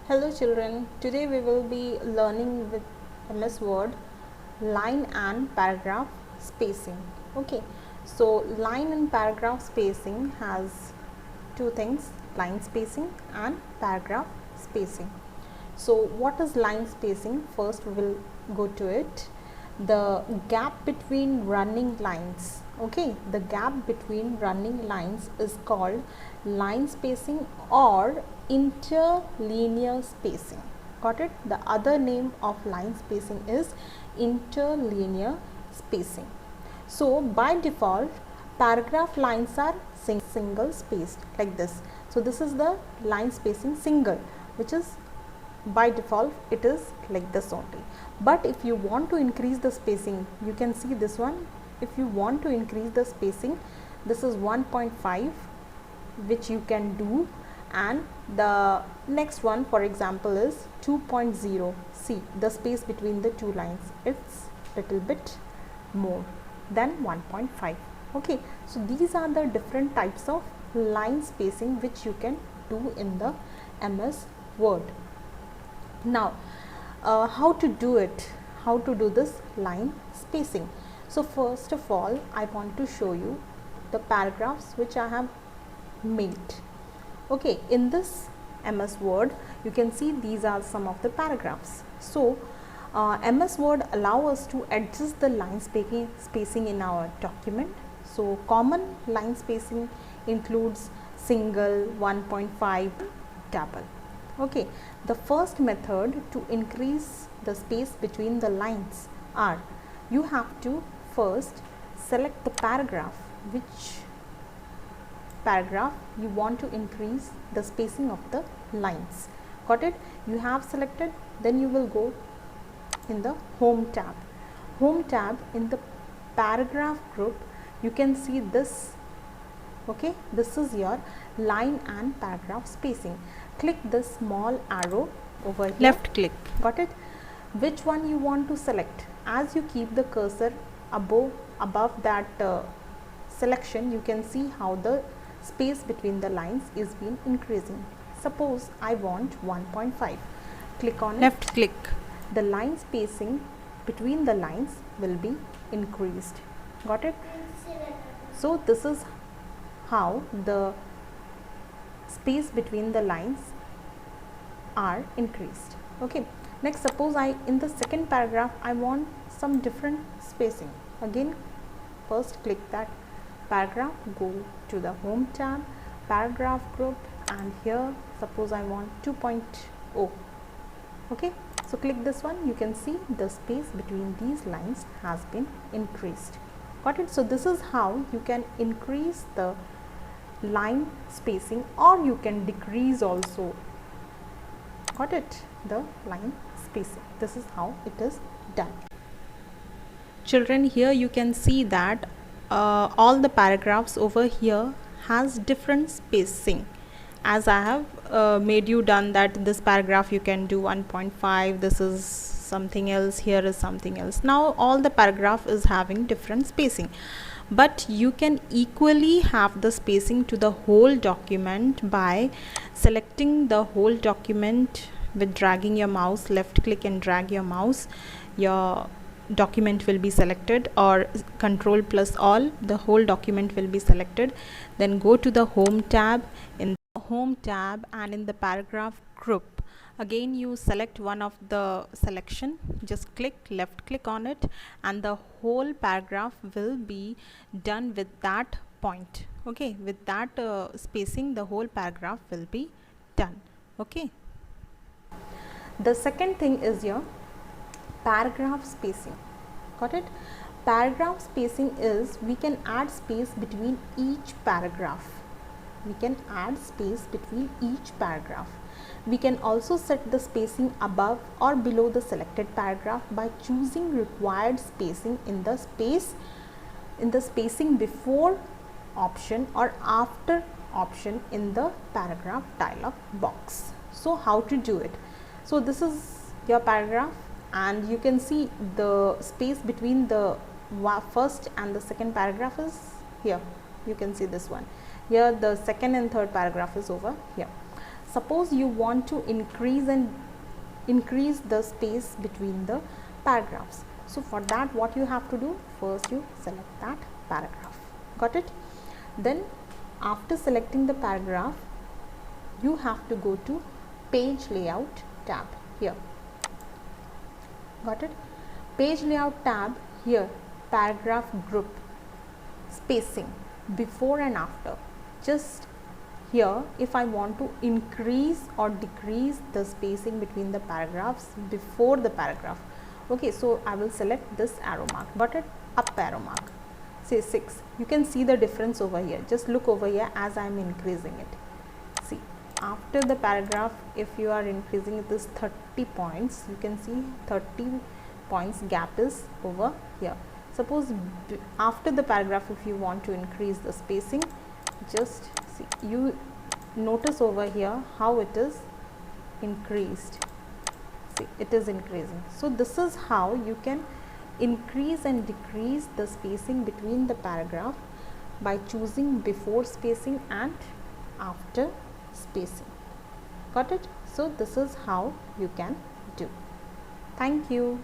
Hello children, today we will be learning with MS Word line and paragraph spacing. Okay, so line and paragraph spacing has two things, line spacing and paragraph spacing. So what is line spacing? First we will go to it. The gap between running lines. Okay, the gap between running lines is called line spacing or interlinear spacing. Got it? The other name of line spacing is interlinear spacing. So by default, paragraph lines are single spaced like this. So this is the line spacing single, which is by default it is like this only. But if you want to increase the spacing, you can see this one. If you want to increase the spacing, this is 1.5, which you can do, and the next one for example is 2.0. see the space between the two lines, it's little bit more than 1.5. okay, so these are the different types of line spacing which you can do in the MS Word. Now how to do it, how to do this line spacing? So first of all, I want to show you the paragraphs which I have made. Okay, in this MS Word you can see these are some of the paragraphs. So MS Word allow us to adjust the line spacing in our document. So common line spacing includes single, 1.5, double. Okay, the first method to increase the space between the lines are, you have to first select the paragraph, which paragraph you want to increase the spacing of the lines. Got it? You have selected, then you will go in the home tab. Home tab, in the paragraph group you can see this. Okay, this is your line and paragraph spacing. Click the small arrow over here, left click. Got it? Which one you want to select? As you keep the cursor above that selection, you can see how the space between the lines is been increasing. Suppose I want 1.5. Click on left it. click. The line spacing between the lines will be increased. Got it? So this is how the space between the lines are increased. Okay, next suppose in the second paragraph I want some different spacing. Again, first click that paragraph, go to the home tab, paragraph group, and here suppose I want 2.0. okay, so click this one. You can see the space between these lines has been increased. Got it? So this is how you can increase the line spacing, or you can decrease also. Got it? The line spacing, this is how it is done. Children, here you can see that all the paragraphs over here has different spacing. As I have made you done that this paragraph you can do 1.5, this is something else, here is something else. Now all the paragraph is having different spacing, but you can equally have the spacing to the whole document by selecting the whole document with dragging your mouse, left click and drag your mouse. Your document will be selected, or control plus all, the whole document will be selected. Then go to the home tab. In the home tab and in the paragraph group, again you select one of the selection, just click left click on it, and the whole paragraph will be done with that point. Okay, with that spacing the whole paragraph will be done. Okay, the second thing is your paragraph spacing. Got it? Paragraph spacing is, we can add space between each paragraph. We can add space between each paragraph. We can also set the spacing above or below the selected paragraph by choosing required spacing in the spacing before option or after option in the paragraph dialog box. So how to do it? So this is your paragraph, and you can see the space between the first and the second paragraph is here. You can see this one here, the second and third paragraph is over here. suppose you want to increase the space between the paragraphs. So for that, what you have to do, first you select that paragraph. Got it? Then after selecting the paragraph, you have to go to page layout tab here. Got it? Page layout tab here, paragraph group, spacing, before and after. Just here, if I want to increase or decrease the spacing between the paragraphs before the paragraph, okay, so I will select this arrow mark. Got it? Up arrow mark, say 6. You can see the difference over here. Just look over here as I am increasing it. See, after the paragraph, if you are increasing it, this 30 points, you can see 30 points gap is over here. Suppose after the paragraph, if you want to increase the spacing, just see, you notice over here how it is increased. See, it is increasing. So this is how you can increase and decrease the spacing between the paragraph by choosing before spacing and after spacing. Got it? So this is how you can do. Thank you.